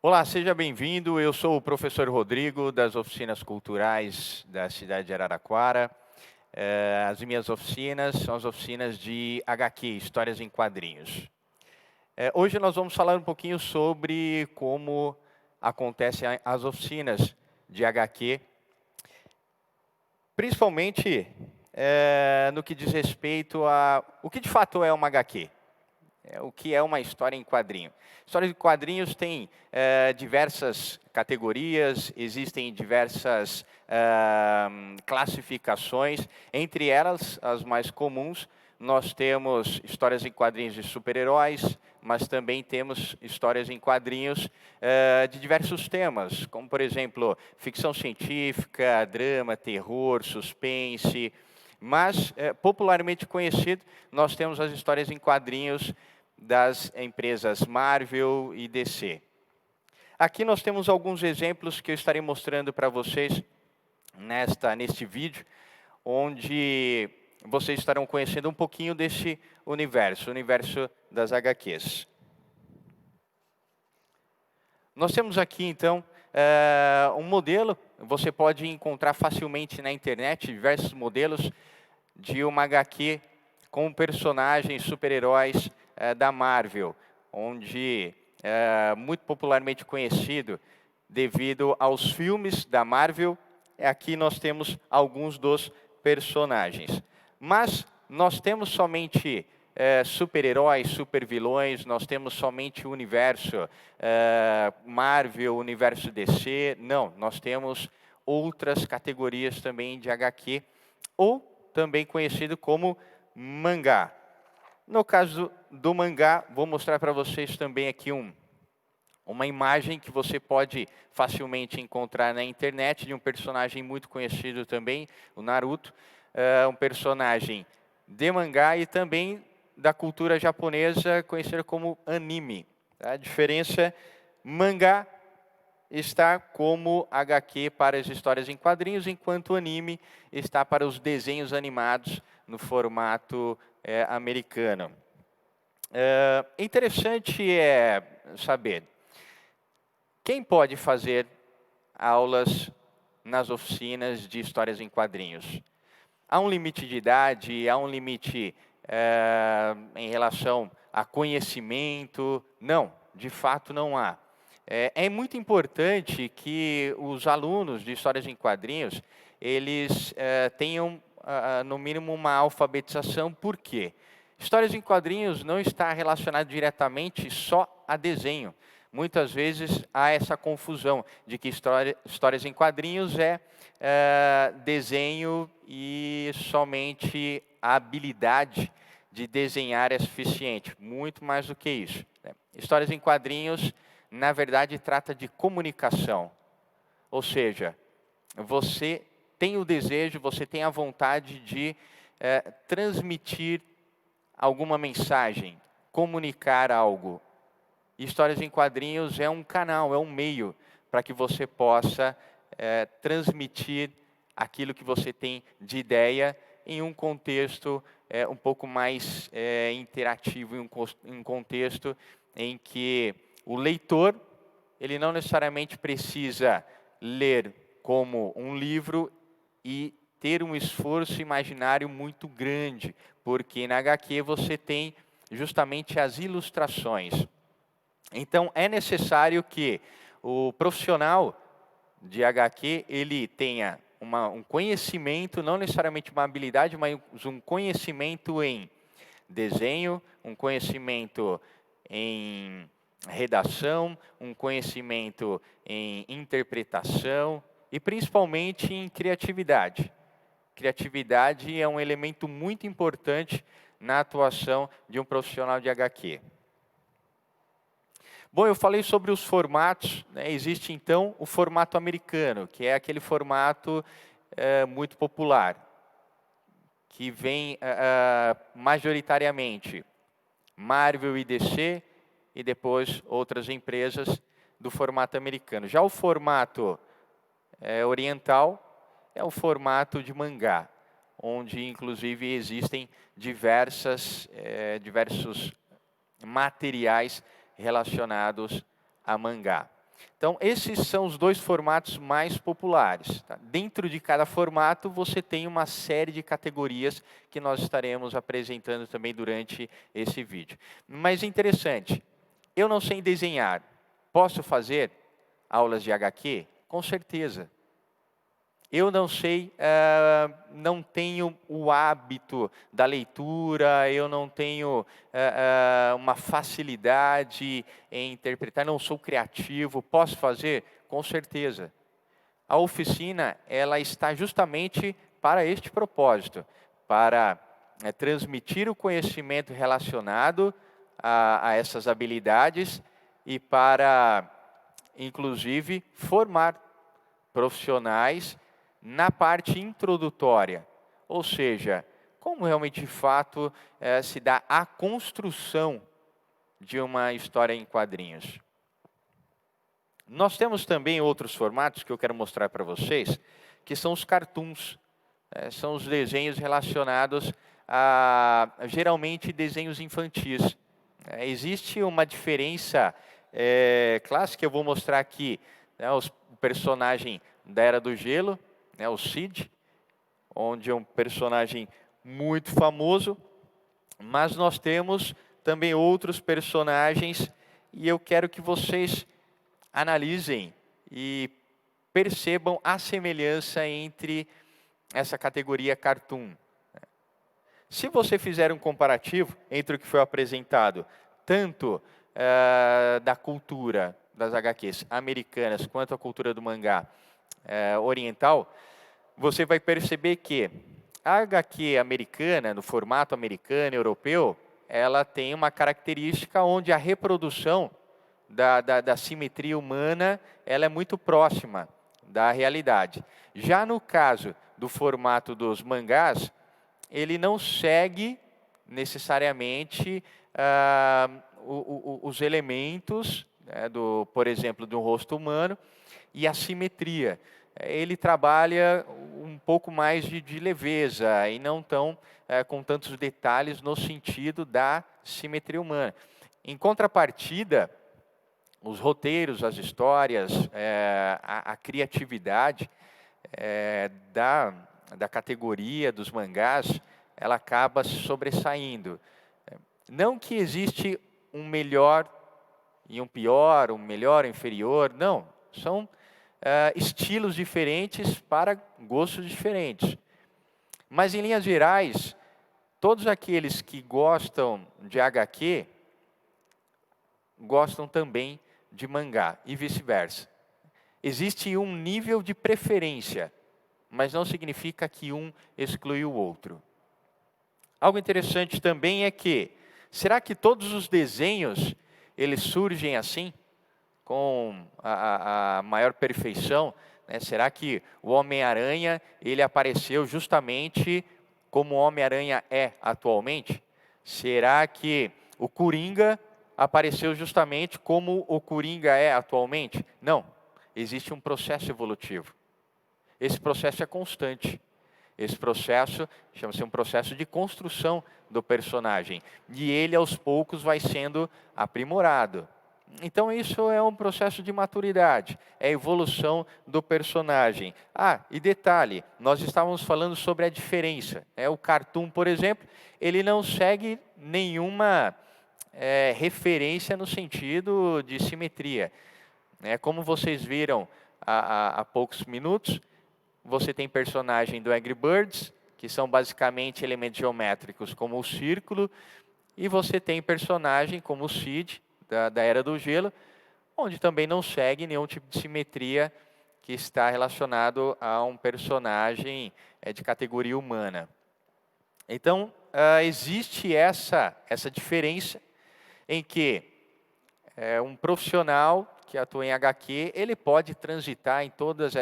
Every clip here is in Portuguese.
Olá, seja bem-vindo. Eu sou o professor Rodrigo, das Oficinas Culturais da cidade de Araraquara. As minhas oficinas são as oficinas de HQ, Histórias em Quadrinhos. Hoje nós vamos falar um pouquinho sobre como acontecem as oficinas de HQ, principalmente no que diz respeito a o que de fato é uma HQ. O que é uma história em quadrinho. História de quadrinhos tem diversas categorias, existem diversas classificações. Entre elas, as mais comuns, nós temos histórias em quadrinhos de super-heróis, mas também temos histórias em quadrinhos de diversos temas, como, por exemplo, ficção científica, drama, terror, suspense. Mas, popularmente conhecido, nós temos as histórias em quadrinhos das empresas Marvel e DC. Aqui nós temos alguns exemplos que eu estarei mostrando para vocês neste vídeo, onde vocês estarão conhecendo um pouquinho desse universo, o universo das HQs. Nós temos aqui, então, um modelo. Você pode encontrar facilmente na internet diversos modelos de uma HQ com personagens super-heróis da Marvel, onde muito popularmente conhecido devido aos filmes da Marvel. Aqui nós temos alguns dos personagens. Mas nós temos somente super-heróis, super-vilões, nós temos somente o universo Marvel, universo DC. Não, nós temos outras categorias também de HQ, ou também conhecido como mangá. No caso do mangá, vou mostrar para vocês também aqui uma imagem que você pode facilmente encontrar na internet de um personagem muito conhecido também, o Naruto, um personagem de mangá e também da cultura japonesa conhecida como anime. A diferença, mangá está como HQ para as histórias em quadrinhos, enquanto o anime está para os desenhos animados no formato americano. Interessante saber quem pode fazer aulas nas oficinas de histórias em quadrinhos. Há um limite de idade, há um limite em relação a conhecimento? Não, de fato não há. É muito importante que os alunos de histórias em quadrinhos, eles tenham, no mínimo, uma alfabetização. Por quê? Histórias em quadrinhos não está relacionado diretamente só a desenho. Muitas vezes há essa confusão de que histórias em quadrinhos é desenho e somente a habilidade de desenhar é suficiente. Muito mais do que isso, né? Histórias em quadrinhos, na verdade, trata de comunicação. Ou seja, você tem o desejo, você tem a vontade de transmitir alguma mensagem, comunicar algo. Histórias em quadrinhos é um canal, é um meio para que você possa transmitir aquilo que você tem de ideia em um contexto um pouco mais interativo, em um contexto em que o leitor, ele não necessariamente precisa ler como um livro e ter um esforço imaginário muito grande, porque na HQ você tem justamente as ilustrações. Então, é necessário que o profissional de HQ, ele tenha um conhecimento, não necessariamente uma habilidade, mas um conhecimento em desenho, um conhecimento em redação, um conhecimento em interpretação e principalmente em criatividade. Criatividade é um elemento muito importante na atuação de um profissional de HQ. Bom, eu falei sobre os formatos, né? Existe então o formato americano, que é aquele formato muito popular, que vem majoritariamente Marvel e DC, e depois outras empresas do formato americano. Já o formato oriental é o formato de mangá, onde inclusive existem diversos materiais relacionados a mangá. Então, esses são os dois formatos mais populares. Tá? Dentro de cada formato, você tem uma série de categorias que nós estaremos apresentando também durante esse vídeo. Mas interessante, eu não sei desenhar. Posso fazer aulas de HQ? Com certeza. Eu não sei, não tenho o hábito da leitura, eu não tenho uma facilidade em interpretar, não sou criativo. Posso fazer? Com certeza. A oficina, ela está justamente para este propósito, para transmitir o conhecimento relacionado a essas habilidades e para, inclusive, formar profissionais na parte introdutória, ou seja, como realmente de fato se dá a construção de uma história em quadrinhos. Nós temos também outros formatos que eu quero mostrar para vocês, que são os cartoons. São os desenhos relacionados a, geralmente, desenhos infantis. Existe uma diferença clássica, eu vou mostrar aqui, o personagem da Era do Gelo, o Cid, onde é um personagem muito famoso, mas nós temos também outros personagens e eu quero que vocês analisem e percebam a semelhança entre essa categoria cartoon. Se você fizer um comparativo entre o que foi apresentado, tanto da cultura das HQs americanas quanto a cultura do mangá oriental, você vai perceber que a HQ americana, no formato americano, europeu, ela tem uma característica onde a reprodução da simetria humana ela é muito próxima da realidade. Já no caso do formato dos mangás, ele não segue necessariamente os elementos, por exemplo, do rosto humano e a simetria. Ele trabalha um pouco mais de leveza e não tão com tantos detalhes no sentido da simetria humana. Em contrapartida, os roteiros, as histórias, a criatividade da categoria dos mangás, ela acaba se sobressaindo. Não que existe um melhor e um pior, um melhor e inferior, não. São estilos diferentes para gostos diferentes. Mas, em linhas gerais, todos aqueles que gostam de HQ, gostam também de mangá e vice-versa. Existe um nível de preferência, mas não significa que um exclui o outro. Algo interessante também é que, será que todos os desenhos, eles surgem assim? Com a maior perfeição, né? Será que o Homem-Aranha ele apareceu justamente como o Homem-Aranha é atualmente? Será que o Coringa apareceu justamente como o Coringa é atualmente? Não, existe um processo evolutivo. Esse processo é constante. Esse processo chama-se um processo de construção do personagem. E ele, aos poucos, vai sendo aprimorado. Então, isso é um processo de maturidade, é a evolução do personagem. E detalhe, nós estávamos falando sobre a diferença. O cartoon, por exemplo, ele não segue nenhuma referência no sentido de simetria. Como vocês viram há poucos minutos, você tem personagem do Angry Birds, que são basicamente elementos geométricos como o círculo, e você tem personagem como o Cid, da Era do Gelo, onde também não segue nenhum tipo de simetria que está relacionado a um personagem de categoria humana. Então, existe essa diferença em que um profissional que atua em HQ, ele pode transitar em todos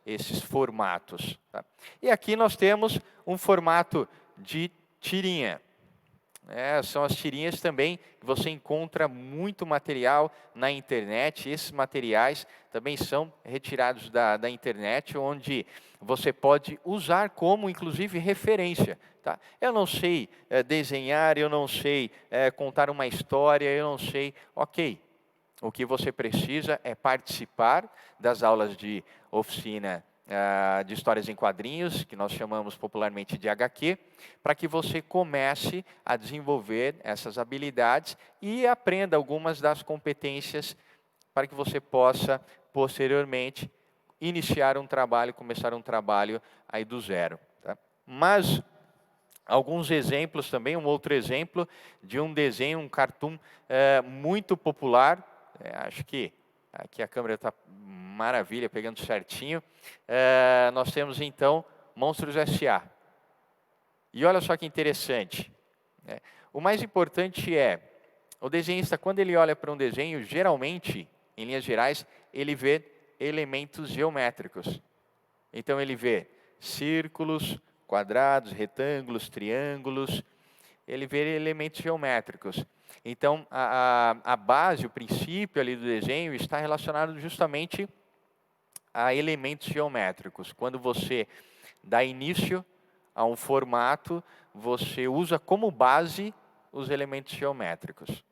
esses formatos. Tá? E aqui nós temos um formato de tirinha. São as tirinhas também que você encontra muito material na internet. Esses materiais também são retirados da internet, onde você pode usar como, inclusive, referência. Tá? Eu não sei desenhar, eu não sei contar uma história, eu não sei. Ok, O que você precisa é participar das aulas de oficina de histórias em quadrinhos, que nós chamamos popularmente de HQ, para que você comece a desenvolver essas habilidades e aprenda algumas das competências para que você possa, posteriormente, iniciar um trabalho, começar um trabalho aí do zero. Tá? Mas alguns exemplos também, um outro exemplo de um desenho, um cartoon muito popular. Acho que aqui a câmera está maravilha, pegando certinho. Nós temos então Monstros S.A. E olha só que interessante. O mais importante é, o desenhista, quando ele olha para um desenho, geralmente, em linhas gerais, ele vê elementos geométricos. Então ele vê círculos, quadrados, retângulos, triângulos, ele vê elementos geométricos. Então, a base, o princípio ali do desenho está relacionado justamente a elementos geométricos. Quando você dá início a um formato, você usa como base os elementos geométricos.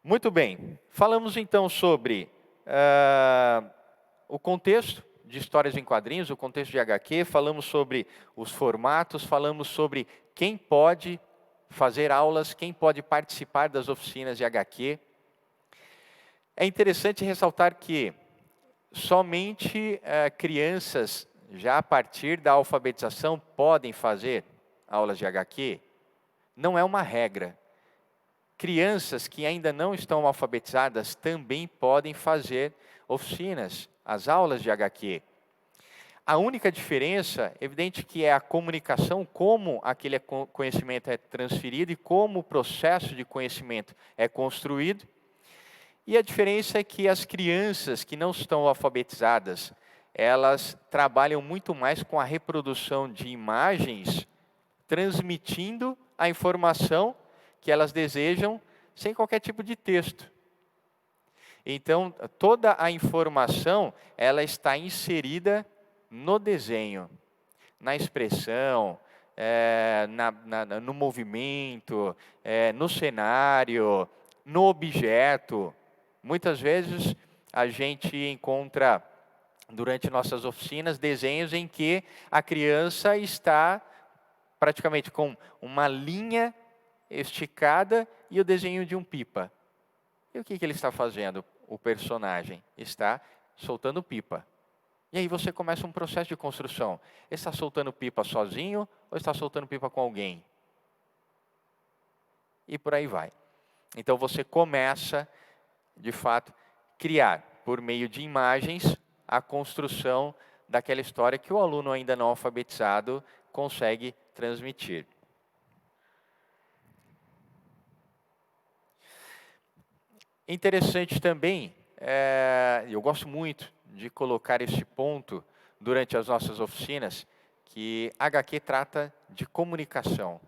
Muito bem, falamos então sobre o contexto de histórias em quadrinhos, o contexto de HQ, falamos sobre os formatos, falamos sobre quem pode fazer aulas, quem pode participar das oficinas de HQ. É interessante ressaltar que somente crianças, já a partir da alfabetização, podem fazer aulas de HQ. Não é uma regra. Crianças que ainda não estão alfabetizadas também podem fazer oficinas, as aulas de HQ. A única diferença, evidente que é a comunicação, como aquele conhecimento é transferido e como o processo de conhecimento é construído. E a diferença é que as crianças que não estão alfabetizadas, elas trabalham muito mais com a reprodução de imagens, transmitindo a informação que elas desejam sem qualquer tipo de texto. Então, toda a informação, ela está inserida no desenho, na expressão, no movimento, no cenário, no objeto. Muitas vezes a gente encontra, durante nossas oficinas, desenhos em que a criança está praticamente com uma linha esticada e o desenho de um pipa. E o que ele está fazendo? O personagem está soltando pipa. E aí você começa um processo de construção. Ele está soltando pipa sozinho ou está soltando pipa com alguém? E por aí vai. Então você começa, de fato, criar, por meio de imagens, a construção daquela história que o aluno ainda não alfabetizado consegue transmitir. Interessante também, eu gosto muito de colocar este ponto durante as nossas oficinas, que HQ trata de comunicação.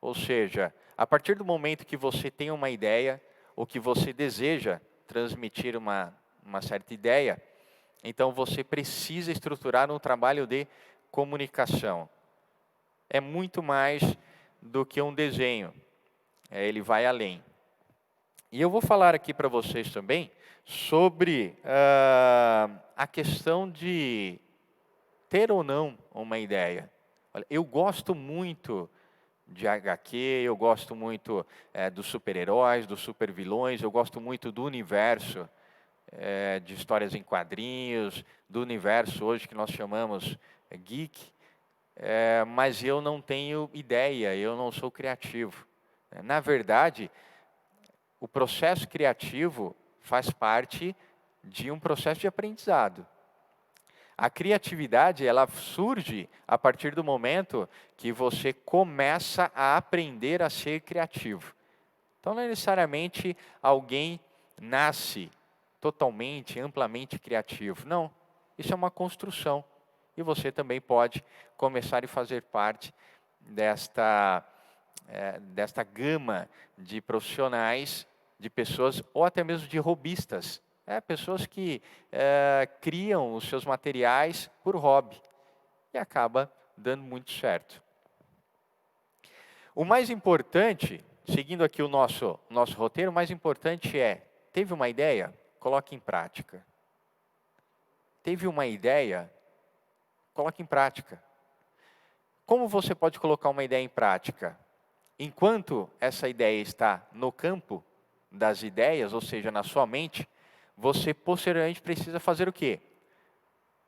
Ou seja, a partir do momento que você tem uma ideia, ou que você deseja transmitir uma certa ideia, então você precisa estruturar um trabalho de comunicação. É muito mais do que um desenho, ele vai além. E eu vou falar aqui para vocês também sobre a questão de ter ou não uma ideia. Olha, eu gosto muito de HQ, eu gosto muito dos super-heróis, dos super-vilões, eu gosto muito do universo de histórias em quadrinhos, do universo hoje que nós chamamos geek, mas eu não tenho ideia, eu não sou criativo. Na verdade, o processo criativo faz parte de um processo de aprendizado. A criatividade, ela surge a partir do momento que você começa a aprender a ser criativo. Então, não é necessariamente alguém nasce totalmente, amplamente criativo. Não, isso é uma construção. E você também pode começar a fazer parte desta gama de profissionais, de pessoas, ou até mesmo de hobbyistas. Pessoas que criam os seus materiais por hobby. E acaba dando muito certo. O mais importante, seguindo aqui o nosso roteiro, o mais importante é, teve uma ideia? Coloque em prática. Teve uma ideia? Coloque em prática. Como você pode colocar uma ideia em prática? Enquanto essa ideia está no campo das ideias, ou seja, na sua mente, você posteriormente precisa fazer o quê?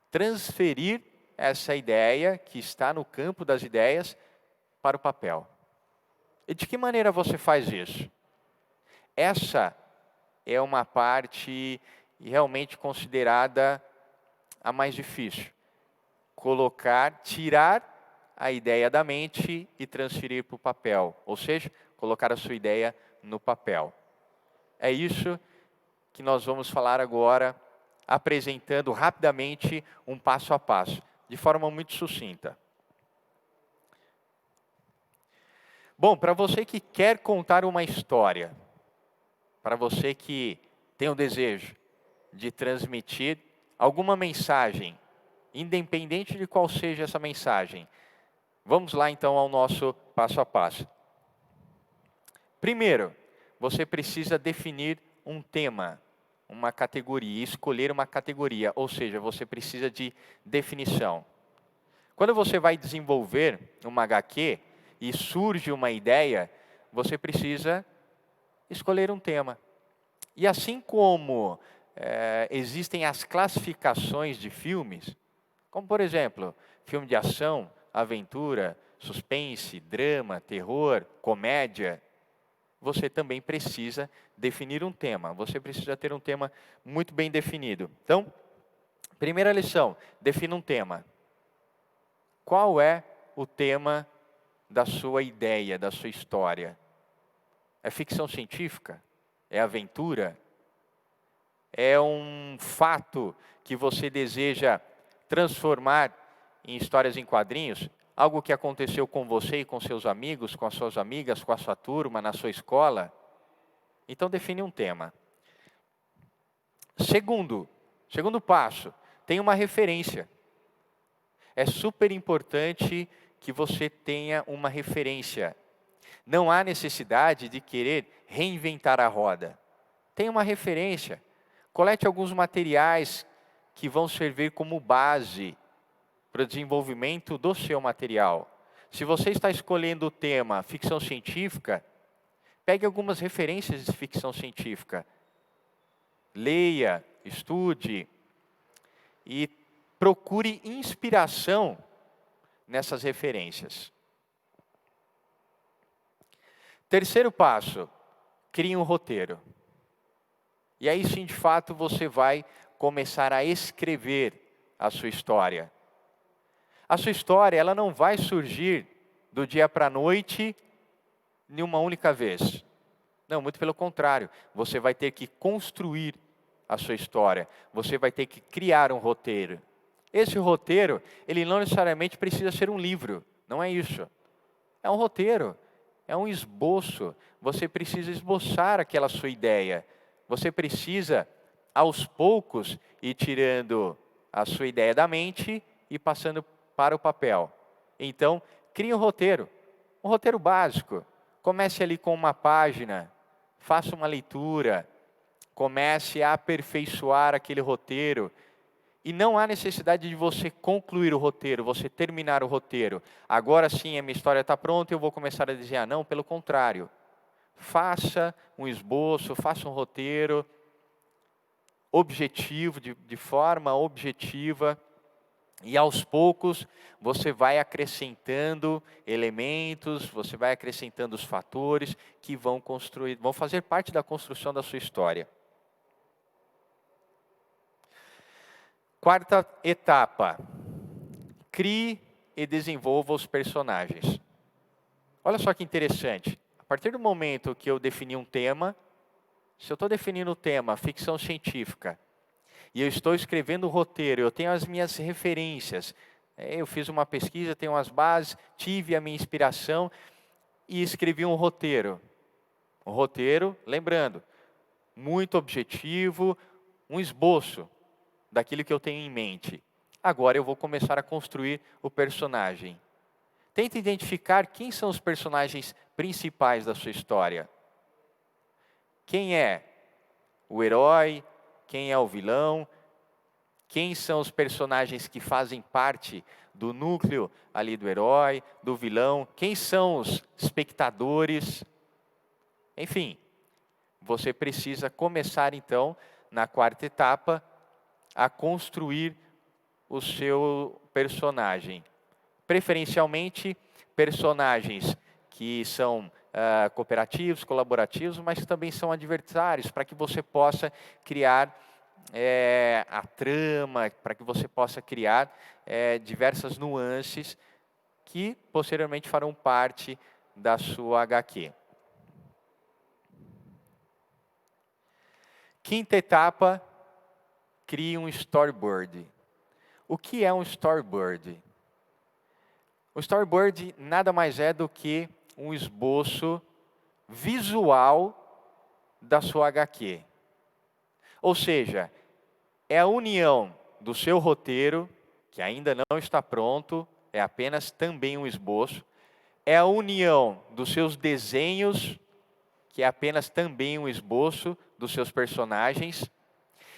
Transferir essa ideia que está no campo das ideias para o papel. E de que maneira você faz isso? Essa é uma parte realmente considerada a mais difícil. Tirar a ideia da mente e transferir para o papel. Ou seja, colocar a sua ideia no papel. É isso que nós vamos falar agora, apresentando rapidamente um passo a passo, de forma muito sucinta. Bom, para você que quer contar uma história, para você que tem o desejo de transmitir alguma mensagem, independente de qual seja essa mensagem, vamos lá então ao nosso passo a passo. Primeiro, você precisa definir um tema, uma categoria, escolher uma categoria, ou seja, você precisa de definição. Quando você vai desenvolver uma HQ e surge uma ideia, você precisa escolher um tema. E assim como existem as classificações de filmes, como por exemplo, filme de ação, aventura, suspense, drama, terror, comédia, você também precisa definir um tema. Você precisa ter um tema muito bem definido. Então, primeira lição, defina um tema. Qual é o tema da sua ideia, da sua história? É ficção científica? É aventura? É um fato que você deseja transformar em histórias em quadrinhos? Algo que aconteceu com você e com seus amigos, com as suas amigas, com a sua turma, na sua escola? Então define um tema. Segundo passo, tenha uma referência. É super importante que você tenha uma referência. Não há necessidade de querer reinventar a roda. Tenha uma referência. Colete alguns materiais que vão servir como base para o desenvolvimento do seu material. Se você está escolhendo o tema ficção científica, pegue algumas referências de ficção científica. Leia, estude e procure inspiração nessas referências. Terceiro passo, crie um roteiro. E aí sim, de fato, você vai começar a escrever a sua história. A sua história, ela não vai surgir do dia para a noite, em uma única vez. Não, muito pelo contrário. Você vai ter que construir a sua história. Você vai ter que criar um roteiro. Esse roteiro, ele não necessariamente precisa ser um livro. Não é isso. É um roteiro. É um esboço. Você precisa esboçar aquela sua ideia. Você precisa, aos poucos, ir tirando a sua ideia da mente e passando para o papel. Então, crie um roteiro básico. Comece ali com uma página, faça uma leitura, comece a aperfeiçoar aquele roteiro. E não há necessidade de você concluir o roteiro, você terminar o roteiro. Agora sim, a minha história está pronta e eu vou começar a desenhar. Não, pelo contrário. Faça um esboço, faça um roteiro objetivo, de forma objetiva. E aos poucos, você vai acrescentando elementos, você vai acrescentando os fatores que vão fazer parte da construção da sua história. Quarta etapa, crie e desenvolva os personagens. Olha só que interessante, a partir do momento que eu defini um tema, se eu estou definindo o tema ficção científica, e eu estou escrevendo o roteiro, eu tenho as minhas referências, eu fiz uma pesquisa, tenho as bases, tive a minha inspiração e escrevi um roteiro. Um roteiro, lembrando, muito objetivo, um esboço daquilo que eu tenho em mente. Agora eu vou começar a construir o personagem. Tenta identificar quem são os personagens principais da sua história. Quem é o herói? Quem é o vilão? Quem são os personagens que fazem parte do núcleo ali do herói, do vilão? Quem são os espectadores? Enfim, você precisa começar então, na quarta etapa, a construir o seu personagem. Preferencialmente, personagens que são cooperativos, colaborativos, mas que também são adversários, para que você possa criar a trama, para que você possa criar diversas nuances que posteriormente farão parte da sua HQ. Quinta etapa, crie um storyboard. O que é um storyboard? O storyboard nada mais é do que um esboço visual da sua HQ. Ou seja, é a união do seu roteiro, que ainda não está pronto, é apenas também um esboço. É a união dos seus desenhos, que é apenas também um esboço dos seus personagens.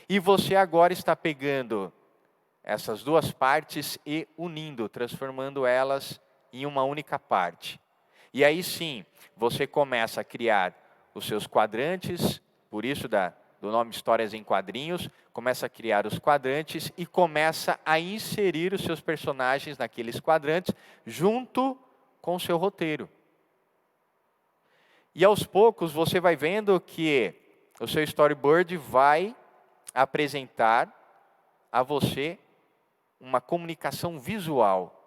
E você agora está pegando essas duas partes e unindo, transformando elas em uma única parte. E aí sim, você começa a criar os seus quadrantes, por isso do nome Histórias em Quadrinhos, começa a criar os quadrantes e começa a inserir os seus personagens naqueles quadrantes, junto com o seu roteiro. E aos poucos você vai vendo que o seu storyboard vai apresentar a você uma comunicação visual.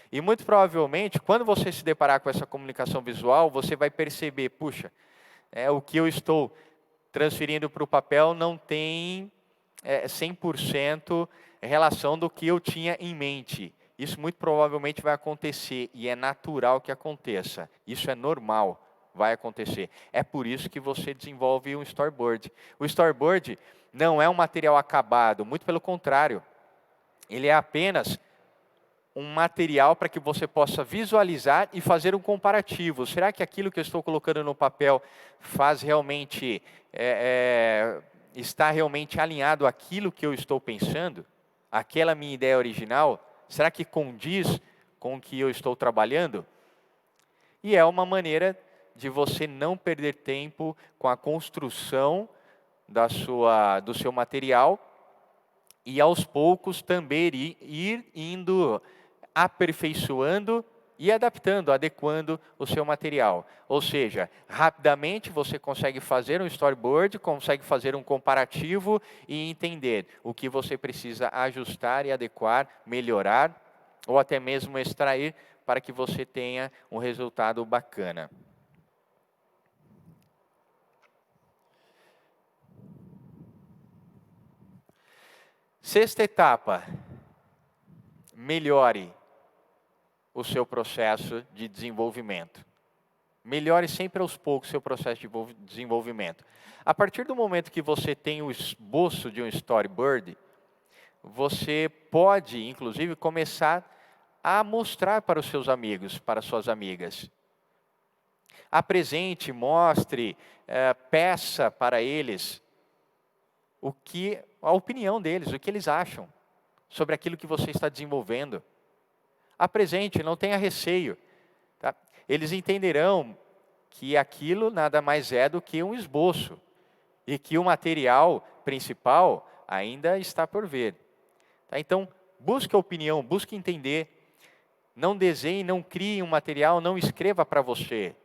E muito provavelmente, quando você se deparar com essa comunicação visual, você vai perceber, puxa, o que eu estou transferindo para o papel não tem 100% relação do que eu tinha em mente. Isso muito provavelmente vai acontecer e é natural que aconteça. Isso é normal, vai acontecer. É por isso que você desenvolve um storyboard. O storyboard não é um material acabado, muito pelo contrário. Ele é apenas um material para que você possa visualizar e fazer um comparativo. Será que aquilo que eu estou colocando no papel faz realmente, está realmente alinhado àquilo que eu estou pensando? Aquela minha ideia original? Será que condiz com o que eu estou trabalhando? E é uma maneira de você não perder tempo com a construção do seu material e aos poucos também ir indo aperfeiçoando e adaptando, adequando o seu material. Ou seja, rapidamente você consegue fazer um storyboard, consegue fazer um comparativo e entender o que você precisa ajustar e adequar, melhorar, ou até mesmo extrair para que você tenha um resultado bacana. Sexta etapa, melhore o seu processo de desenvolvimento. Melhore sempre aos poucos o seu processo de desenvolvimento. A partir do momento que você tem o esboço de um storyboard, você pode, inclusive, começar a mostrar para os seus amigos, para suas amigas. Apresente, mostre, peça para eles a opinião deles, o que eles acham sobre aquilo que você está desenvolvendo. Apresente, não tenha receio. Tá? Eles entenderão que aquilo nada mais é do que um esboço e que o material principal ainda está por vir. Tá? Então, busque a opinião, busque entender. Não desenhe, não crie um material, não escreva para você.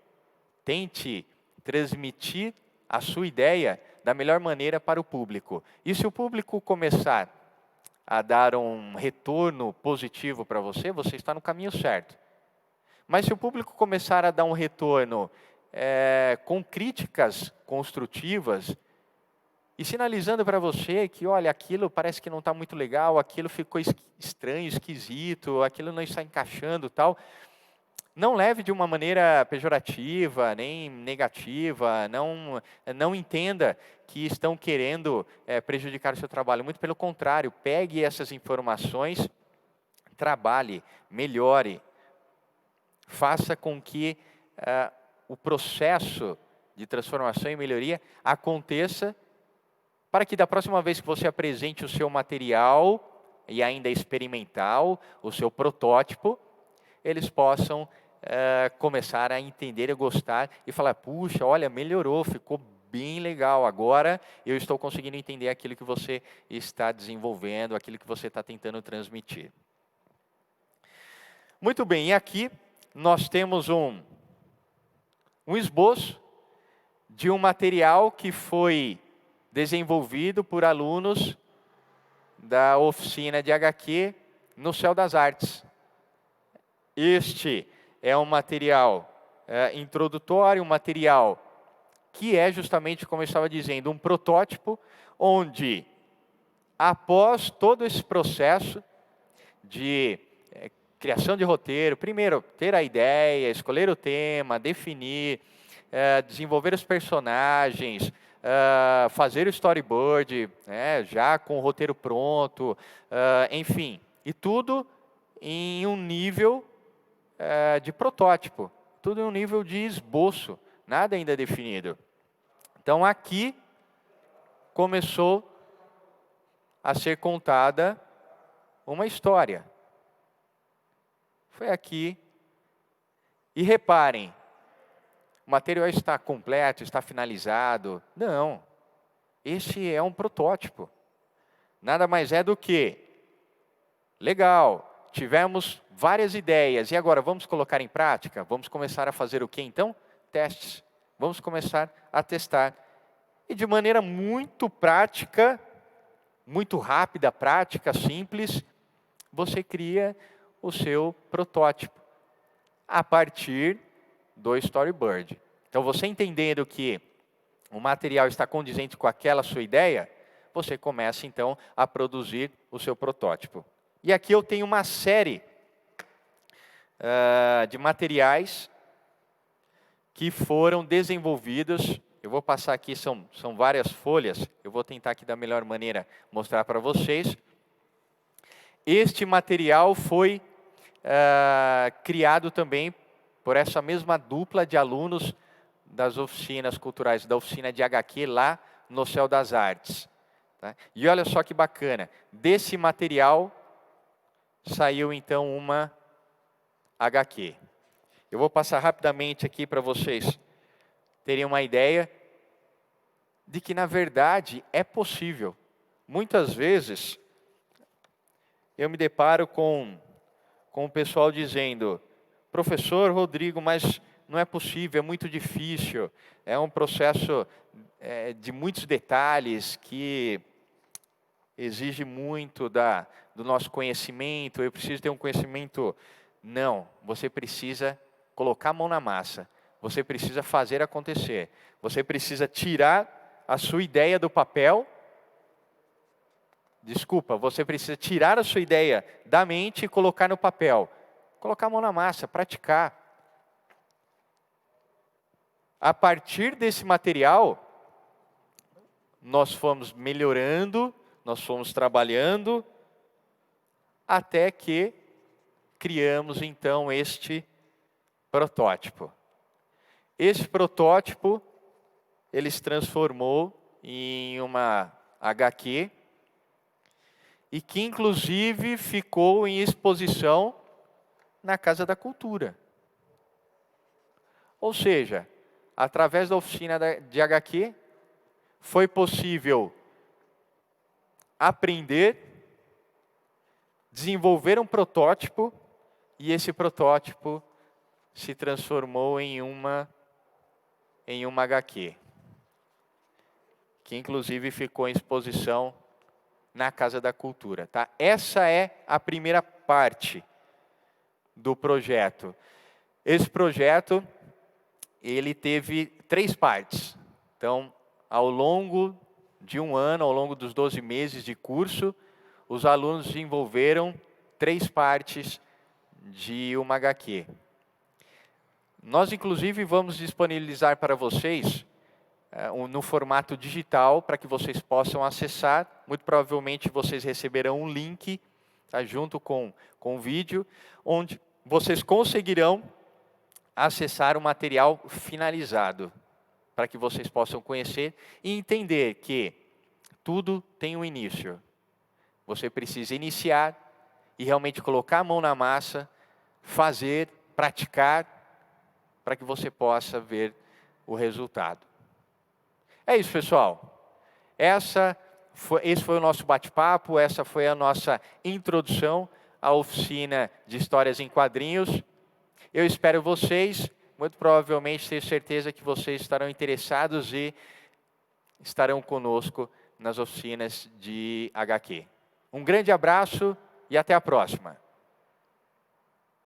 Tente transmitir a sua ideia da melhor maneira para o público. E se o público começar a dar um retorno positivo para você, você está no caminho certo. Mas se o público começar a dar um retorno com críticas construtivas e sinalizando para você que, olha, aquilo parece que não está muito legal, aquilo ficou estranho, esquisito, aquilo não está encaixando, tal, não leve de uma maneira pejorativa, nem negativa, não entenda que estão querendo prejudicar o seu trabalho. Muito pelo contrário, pegue essas informações, trabalhe, melhore, faça com que o processo de transformação e melhoria aconteça para que da próxima vez que você apresente o seu material, e ainda experimental, o seu protótipo, eles possam começar a entender e gostar e falar, puxa, olha, melhorou, ficou bem legal, agora eu estou conseguindo entender aquilo que você está desenvolvendo, aquilo que você está tentando transmitir. Muito bem, e aqui nós temos um esboço de um material que foi desenvolvido por alunos da oficina de HQ no Céu das Artes. Este é um material introdutório, um material que é justamente, como eu estava dizendo, um protótipo, onde, após todo esse processo de criação de roteiro, primeiro, ter a ideia, escolher o tema, definir, desenvolver os personagens, fazer o storyboard, já com o roteiro pronto, enfim, e tudo em um nível de protótipo, tudo em um nível de esboço, nada ainda definido. Então aqui começou a ser contada uma história. Foi aqui, e reparem, o material está completo, está finalizado. Não, esse é um protótipo. Nada mais é do que, legal, tivemos várias ideias, e agora vamos colocar em prática? Vamos começar a fazer o quê então? Testes. Vamos começar a testar. E de maneira muito prática, muito rápida, prática, simples, você cria o seu protótipo a partir do storyboard. Então, você entendendo que o material está condizente com aquela sua ideia, você começa, então, a produzir o seu protótipo. E aqui eu tenho uma série de materiais que foram desenvolvidos. Eu vou passar aqui, são várias folhas, eu vou tentar aqui da melhor maneira mostrar para vocês. Este material foi criado também por essa mesma dupla de alunos das oficinas culturais, da oficina de HQ lá no Céu das Artes. Tá? E olha só que bacana, desse material saiu então uma HQ. Eu vou passar rapidamente aqui para vocês terem uma ideia de que, na verdade, é possível. Muitas vezes, eu me deparo com o pessoal dizendo, professor Rodrigo, mas não é possível, é muito difícil, é um processo de muitos detalhes que exige muito do nosso conhecimento, eu preciso ter um conhecimento. Não, você precisa colocar a mão na massa, você precisa fazer acontecer, você precisa tirar a sua ideia do papel, você precisa tirar a sua ideia da mente e colocar no papel, colocar a mão na massa, praticar. A partir desse material, nós fomos melhorando, nós fomos trabalhando, até que criamos então este protótipo. Esse protótipo, ele se transformou em uma HQ, e que inclusive ficou em exposição na Casa da Cultura. Ou seja, através da oficina de HQ, foi possível aprender, desenvolver um protótipo, e esse protótipo se transformou em uma HQ, que inclusive ficou em exposição na Casa da Cultura. Tá? Essa é a primeira parte do projeto. Esse projeto, ele teve 3 partes. Então, ao longo de um ano, ao longo dos 12 meses de curso, os alunos desenvolveram 3 partes de uma HQ. Nós, inclusive, vamos disponibilizar para vocês no formato digital, para que vocês possam acessar. Muito provavelmente vocês receberão um link, tá, junto com o vídeo, onde vocês conseguirão acessar o material finalizado, para que vocês possam conhecer e entender que tudo tem um início. Você precisa iniciar e realmente colocar a mão na massa, fazer, praticar, para que você possa ver o resultado. É isso, pessoal. Esse foi o nosso bate-papo, essa foi a nossa introdução à oficina de histórias em quadrinhos. Eu espero vocês, muito provavelmente tenho certeza que vocês estarão interessados e estarão conosco nas oficinas de HQ. Um grande abraço e até a próxima.